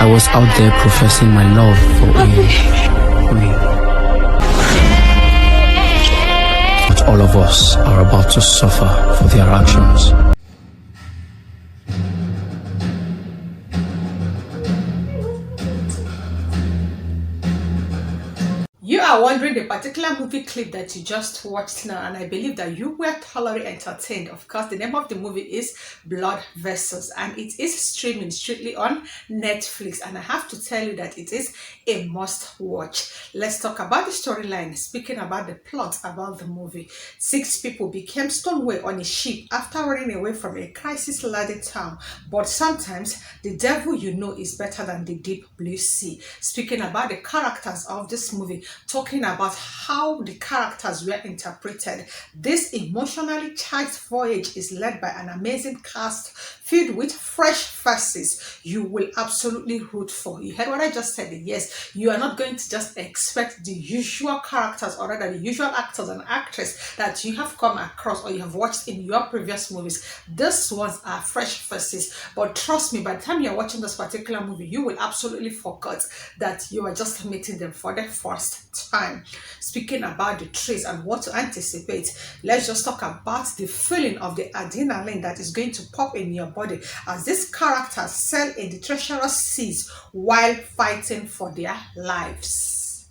I was out there professing my love for Wunmi. But all of us are about to suffer for their actions. You are wondering the particular movie clip that you just watched now, and I believe that you were thoroughly entertained. Of course, the name of the movie is Blood Vessels, and it is streaming strictly on Netflix, and I have to tell you that it is a must watch. Let's talk about the storyline. Speaking about the plot about the movie, 6 people became stowaway on a ship after running away from a crisis-laden town, but sometimes the devil you know is better than the deep blue sea. Speaking about the characters of this movie, talking about how the characters were interpreted. This emotionally charged voyage is led by an amazing cast filled with fresh faces you will absolutely root for. You heard what I just said? Yes, you are not going to just expect the usual characters, or rather the usual actors and actresses that you have come across or you have watched in your previous movies. These ones are fresh faces, but trust me, by the time you're watching this particular movie, you will absolutely forget that you are just meeting them for the first time. Speaking about the traits and what to anticipate, let's just talk about the feeling of the adrenaline that is going to pop in your body as these characters sail in the treacherous seas while fighting for their lives.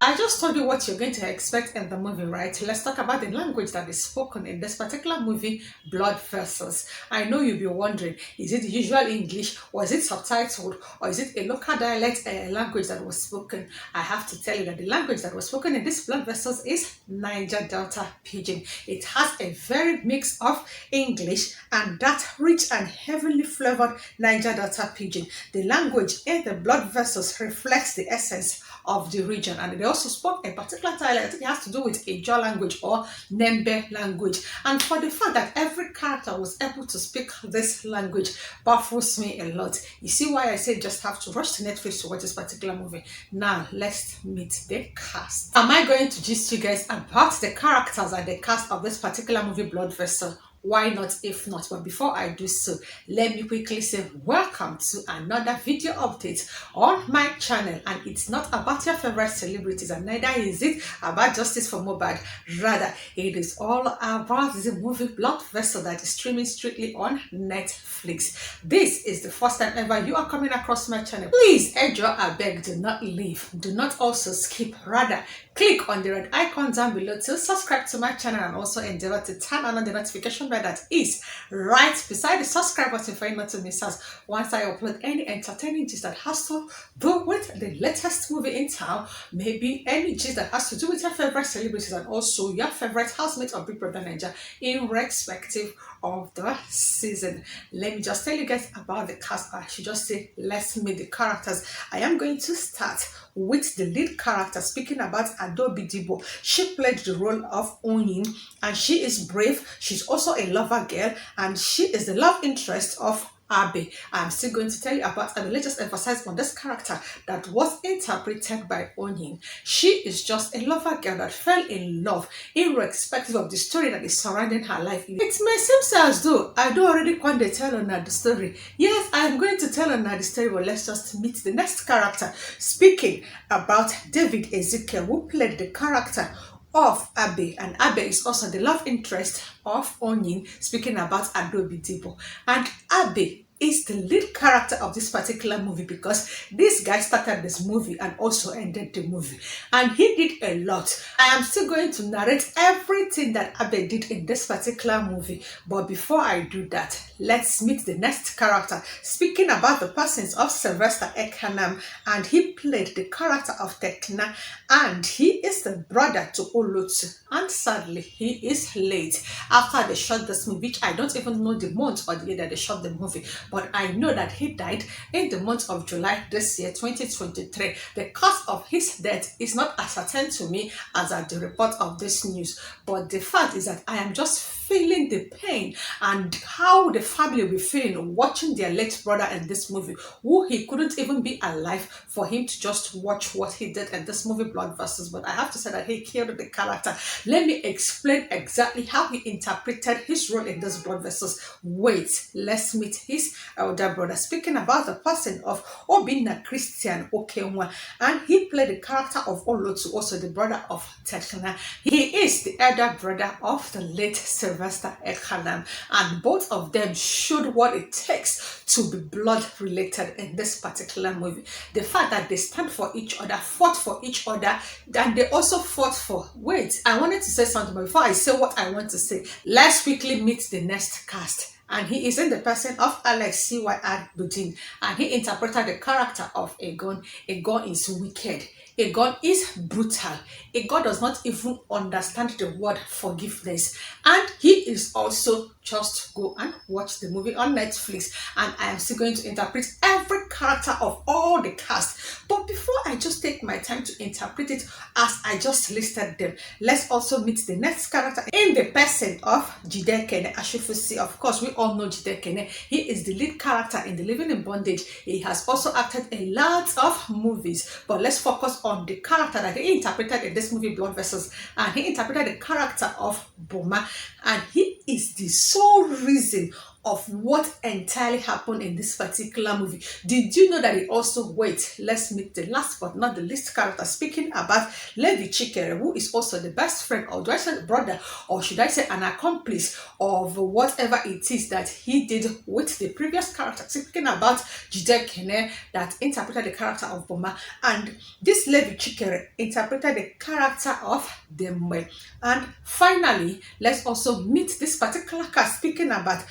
I just told you what you're going to expect in the movie, right? Let's talk about the language that is spoken in this particular movie, Blood Vessels. I know you'll be wondering, is it the usual English, or is it subtitled, or is it a local dialect language that was spoken? I have to tell you that the language that was spoken in this Blood Vessels is Niger Delta Pidgin. It has a very mix of English and that rich and heavily flavored Niger Delta Pidgin. The language in the Blood Vessels reflects the essence of the region, and they also spoke a particular dialect. It has to do with Eja language or Nembe language, and for the fact that every character was able to speak this language baffles me a lot. You see why I say just have to rush to Netflix to watch this particular movie. Now let's meet the cast. Am I going to gist you guys about the characters and the cast of this particular movie, Blood Vessel? Why not if not? But before I do so, let me quickly say welcome to another video update on my channel. And it's not about your favorite celebrities, and neither is it about justice for Mohbad. Rather, it is all about the movie Blood Vessel that is streaming strictly on Netflix. This is the first time ever you are coming across my channel. Please, I beg, do not leave. Do not also skip. Rather, click on the red icon down below to subscribe to my channel, and also endeavor to turn on the notification bell that is right beside the subscribe button for you not to miss us once I upload any entertaining gist that has to do with the latest movie in town, maybe any gist that has to do with your favorite celebrities and also your favorite housemates of Big Brother Naija in respective of the season. Let me just tell you guys about the cast. I should just say, let's meet the characters. I am going to start with the lead character, speaking about Adaobi Dibor. She played the role of Wunmi, and she is brave. She's also a lover girl, and she is the love interest of Abe. I'm still going to tell you about Abe. Let's just emphasize on this character that was interpreted by Wunmi. She is just a lover girl that fell in love irrespective of the story that is surrounding her life. It may seem as though I do already want to tell on the story. Yes, I'm going to tell on the story, but let's just meet the next character. Speaking about David Ezekiel, who played the character of Abe, and Abe is also the love interest of Wunmi, speaking about Adaobi Dibor. And Abe is the lead character of this particular movie because this guy started this movie and also ended the movie, and he did a lot. I am still going to narrate everything that Abe did in this particular movie, but before I do that, let's meet the next character. Speaking about the persons of Sylvester Ekanam, and he played the character of Tekna, and he is the brother to Olotu, and sadly he is late after they shot this movie, which I don't even know the month or the year that they shot the movie. but I know that he died in the month of July this year, 2023. The cause of his death is not ascertained to me as at the report of this news, but the fact is that I am just feeling the pain and how the family will be feeling watching their late brother in this movie, who he couldn't even be alive for him to just watch what he did in this movie Blood Versus. But I have to say that he killed the character. Let me explain exactly how he interpreted his role in this Blood Versus. Wait, let's meet his elder brother. Speaking about the person of Obinna Christian Okenwa, and he played the character of Olotu, also the brother of Tekna. He is the elder brother of the late Sylvester Ekhanam, and both of them showed what it takes to be blood related in this particular movie. The fact that they stand for each other, fought for each other, and they also fought for... Wait, I wanted to say something, but before I say what I want to say, let's quickly meet the next cast. And he is in the person of Alex C.Y.R. Budin, and he interpreted the character of Egon. Egon is wicked. Egon is brutal. Egon does not even understand the word forgiveness. And he is also... just go and watch the movie on Netflix, and I am still going to interpret every character of all the cast. But before I just take my time to interpret it as I just listed them, let's also meet the next character in the person of Jidekene Achufusi. Of course, we all know Jidekene. He is the lead character in The Living in Bondage. He has also acted in lots of movies, but let's focus on the character that he interpreted in this movie Blood Versus, and he interpreted the character of Boma, and he is the sole reason of what entirely happened in this particular movie. Did you know that it also... Wait, let's meet the last but not the least character. Speaking about Levi Chikere, who is also the best friend, or do I say brother, or should I say an accomplice of whatever it is that he did with the previous character. Speaking about Jidekene, that interpreted the character of Boma, and this Levi Chikere interpreted the character of Demwe. And finally, let's also meet this particular cast. Speaking about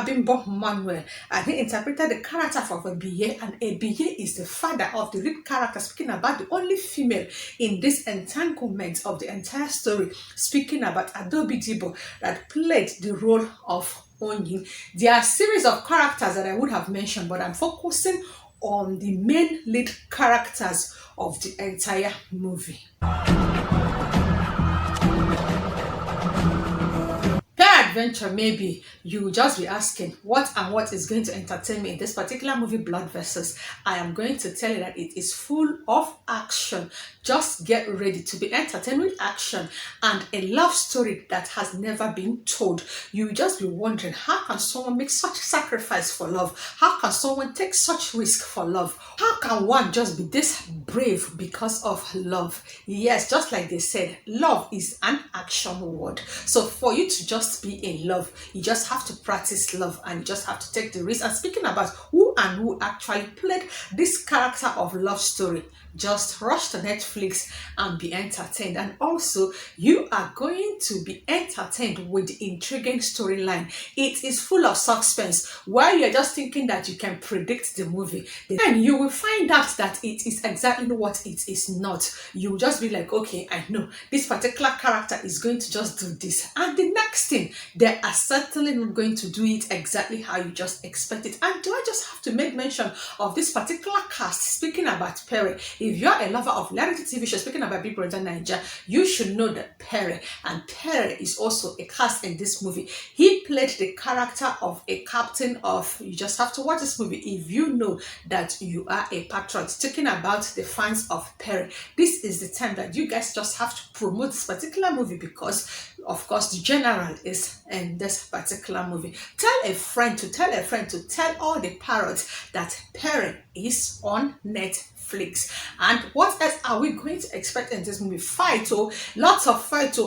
Bimbo Manuel, and he interpreted the character of Ebiye, and Ebiye is the father of the lead character, speaking about the only female in this entanglement of the entire story, speaking about Adaobi Dibor, that played the role of Onyin. There are a series of characters that I would have mentioned, but I'm focusing on the main lead characters of the entire movie. Adventure, maybe you will just be asking what is going to entertain me in this particular movie Blood Versus. I am going to tell you that it is full of action. Just get ready to be entertained with action and a love story that has never been told. You will just be wondering, how can someone make such sacrifice for love? How can someone take such risk for love? How can one just be this brave because of love? Yes, just like they said, love is an action word. So for you to just be in love, you just have to practice love, and you just have to take the risk. And speaking about who actually played this character of love story, just rush to Netflix and be entertained. And also, you are going to be entertained with the intriguing storyline. It is full of suspense. While you're just thinking that you can predict the movie, then you will find out that it is exactly what it is not. You'll just be like, okay, I know this particular character is going to just do this, and the next thing, they are certainly not going to do it exactly how you just expect it. And do I just have to make mention of this particular cast? Speaking about Perry, if you're a lover of reality TV shows, speaking about Big Brother Naija, you should know that Perry is also a cast in this movie. He played the character of a captain of... You just have to watch this movie if you know that you are a patriot. Talking about the fans of Perry, this is the time that you guys just have to promote this particular movie, because of course the general is in this particular movie. Tell a friend to tell all the parrots that Perry is on Netflix. And what else are we going to expect in this movie? Fight, lots of fight.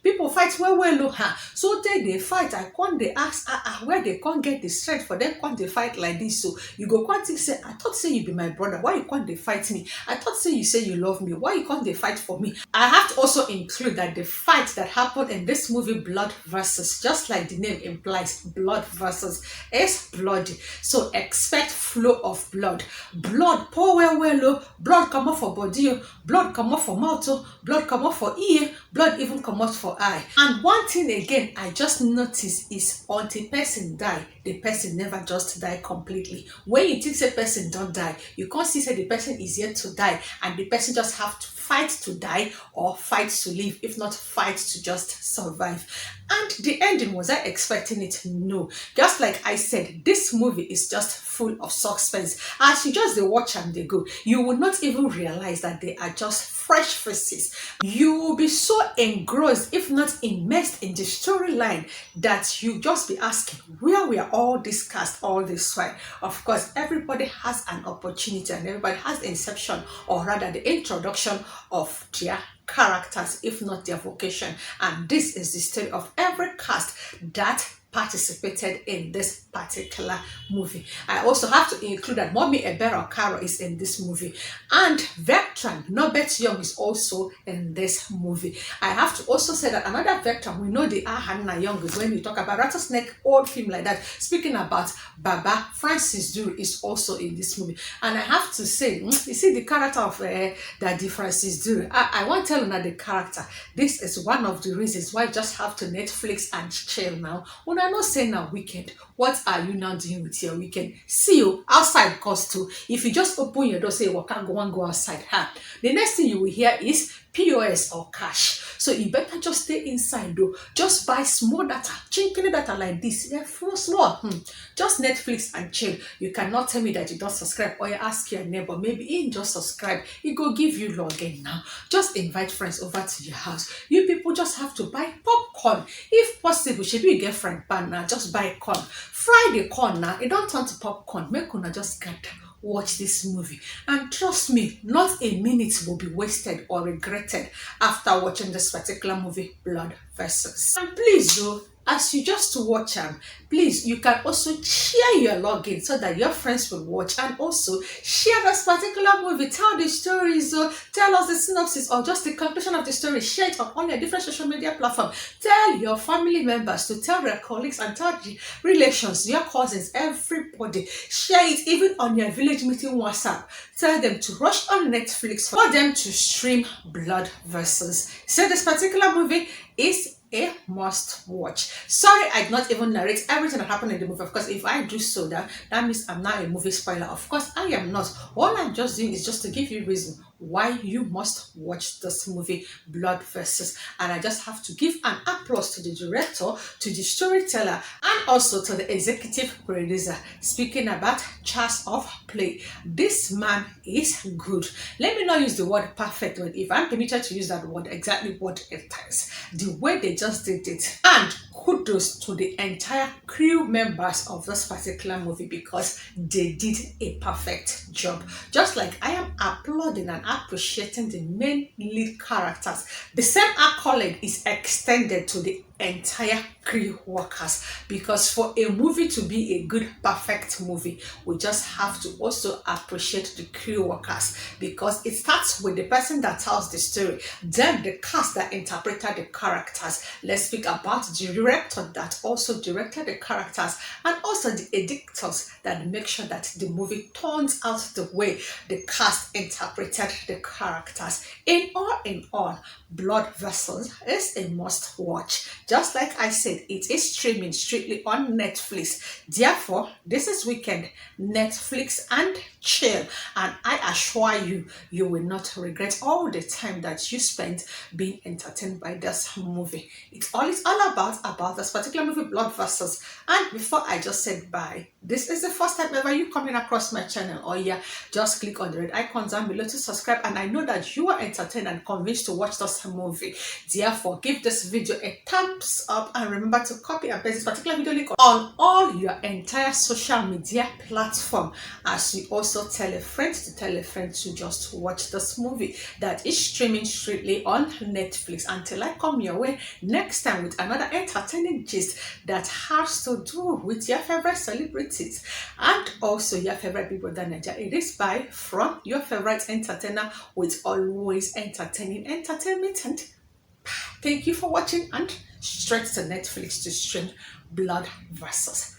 People fight well, so they fight. I can't they ask where they can't get the strength for them, can't they fight like this? So you go can't say, I thought say you be my brother, why you can't they fight me? I thought say you love me, why you can't they fight for me? I have to also include that the fight that happened in this movie Blood Versus, just like the name implies, Blood Versus, is bloody. So expect flow of blood. Blood pour well, blood come off for body, blood come off for mouth, blood come off for ear, blood even come out for eye. And one thing again I just noticed is until person die, the person never just die completely. When you think a person don't die, you can't see say the person is yet to die and the person just have to fight to die or fight to live, if not fight to just survive. And the ending, was I expecting it? No. Just like I said, this movie is just full of suspense. As you just watch and they go, you will not even realize that they are just fresh faces. You will be so engrossed, if not immersed in the storyline, that you just be asking, where were all this cast all this while? Of course, everybody has an opportunity and everybody has the inception, or rather the introduction of their characters, if not their vocation. And this is the story of every cast that participated in this particular movie. I also have to include that Mommy Ebere Caro is in this movie, and veteran Norbert Young is also in this movie. I have to also say that another veteran, we know the Hannah Young, is when you talk about Rattlesnake, old film like that, speaking about Baba, Francis Duru is also in this movie. And I have to say, you see the character of Daddy Francis Duru, I want to tell you that the character, this is one of the reasons why I just have to Netflix and chill now. When I not say now weekend, what are you now doing with your weekend? See you outside, cause too. If you just open your door, say, well, can't go and go outside. The next thing you will hear is POS or cash. So you better just stay inside though. Just buy small data, chinkly data like this. Yeah, small. Just Netflix and chill. You cannot tell me that you don't subscribe, or you ask your neighbor, maybe he just subscribe. He go give you login now. Just invite friends over to your house. You people just have to buy popcorn. If possible, should be get friend pan now. Just buy corn. Fry the corn now. It don't turn to popcorn. Make una just gather. Watch this movie, and trust me, not a minute will be wasted or regretted after watching this particular movie, Blood Vessels. And please though, as you just watch them, please, you can also share your login so that your friends will watch, and also share this particular movie. Tell the stories, or tell us the synopsis, or just the conclusion of the story. Share it on all your different social media platforms. Tell your family members to tell their colleagues and tell the relations, your cousins, everybody. Share it even on your village meeting WhatsApp. Tell them to rush on Netflix for them to stream Blood Vessels. So this particular movie is a must watch. Sorry, I did not even narrate everything that happened in the movie. Of course, if I do so, that means I'm not a movie spoiler. Of course, I am not. All I'm just doing is just to give you a reason why you must watch this movie, Blood Vessels. And I just have to give an applause to the director, to the storyteller, and also to the executive producer. Speaking about chance of play, this man is good. Let me not use the word perfect, but if I'm permitted to use that word, exactly what it is. The way they just did it. And kudos to the entire crew members of this particular movie, because they did a perfect job. Just like I am applauding and appreciating the main lead characters, the same accolade is extended to the entire crew workers, because for a movie to be a good perfect movie, we just have to also appreciate the crew workers, because it starts with the person that tells the story, then the cast that interpreted the characters. Let's speak about the director that also directed the characters, and also the editors that make sure that the movie turns out the way the cast interpreted the characters. In all, Blood Vessels is a must watch. Just like I said, it is streaming strictly on Netflix. Therefore, this is weekend, Netflix and chill. And I assure you, you will not regret all the time that you spent being entertained by this movie. It's all about this particular movie, Blood Vessels. And before I just said bye, this is the first time ever you coming across my channel, or yeah, just click on the red icon down below to subscribe. And I know that you are entertained and convinced to watch this movie. Therefore, give this video a thumbs up, and remember to copy and paste this particular video link on all your entire social media platform, as you also tell a friend to just watch this movie that is streaming strictly on Netflix. Until I come your way next time with another entertaining gist that has to do with your favorite celebrities and also your favorite people than Nigeria. It is by from your favorite entertainer with always entertaining entertainment. And thank you for watching, and straight to Netflix to stream Blood Vessels.